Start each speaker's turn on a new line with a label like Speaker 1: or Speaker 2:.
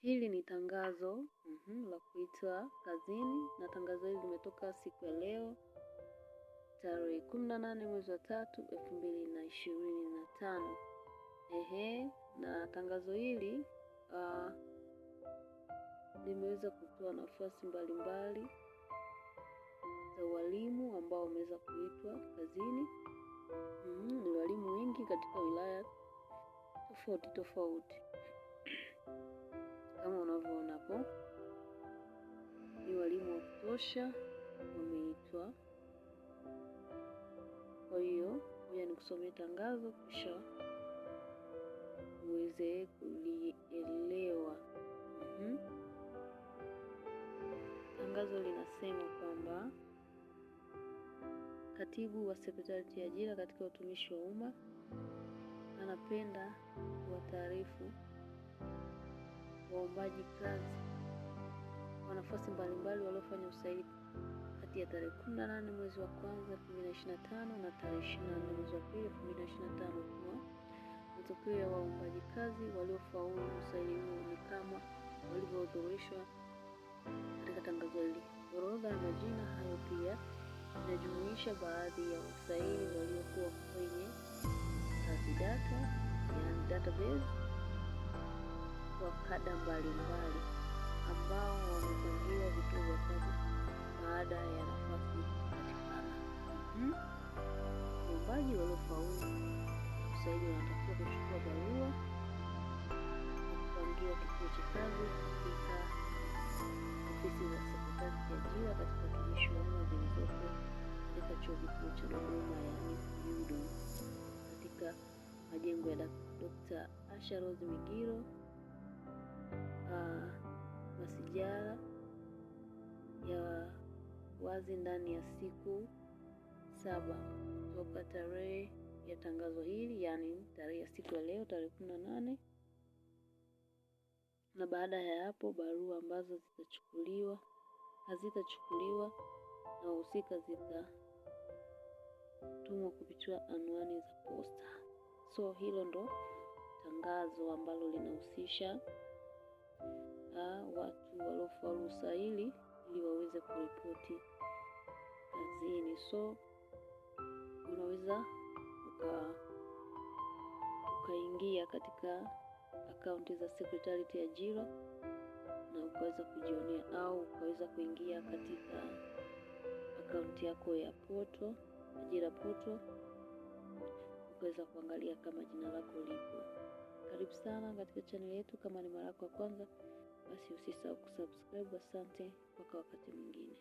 Speaker 1: Hili ni tangazo la kuitwa kazini, na tangazo hili limetoka siku ya leo tarehe 18 mwezi wa 3 2025. Na tangazo hili limeweza kutoa nafasi mbalimbali za walimu ambao wameweza kuitwa kazini. Ni walimu wengi katika wilaya tofauti tofauti. Kama unavyoona hapo, ni walimu wa kutosha wameitwa. Kwa hiyo ngoja nikusomee tangazo kisha uweze kulielewa. Tangazo linasema kwamba Katibu wa Sekretarieti ya Ajira katika Utumishi wa Umma anapenda kuwataarifu waombaji kazi wa nafasi mbalimbali waliofanya usaili kati ya tarehe 18 mwezi wa 1 2025 na tarehe 24 mwezi wa 2 2025 kuwa matokeo ya waombaji kazi waliofaulu usaili huo ni kama walivyoorodheshwa katika tangazo hili. Orodha ya majina hayo pia inajumuisha baadhi ya wasaili waliokuwa kwenye data, yani database, kwa kada mbalimbali ambao wamepangiwa vituo vya kazi baada ya nafasi kupatikana. Waombaji waliofaulu usaili wanatakiwa kuchukua barua na kupangiwa kituo cha kazi katika ofisi za Sekretarieti ya Ajira katika Utumishi wa Umma zilizopo katika Chuo Kikuu cha Dodoma, yani UDOM, katika majengo ya Dr. Asha Rose Migiro masijara ya wazi ndani ya siku 7 kutoka tarehe ya tangazo hili, yani tarehe ya siku ya leo tarehe 18. Na baada ya hapo barua ambazo hazitachukuliwa na wahusika zitatumwa kupitia anwani za posta. So hilo ndo tangazo ambalo linahusisha watu waliofaulu usaili ili waweze kuripoti kazini. So unaweza ukaingia katika akaunti za Sekretarieti ya Ajira na ukaweza kujionea, au ukaweza kuingia katika akaunti yako ya poto, ajira poto, ukaweza kuangalia kama jina lako lipo. Karibu sana katika channel yetu. Kama ni mara yako ya kwanza, basi usisahau kusubscribe. Asante, mpaka wakati mwingine.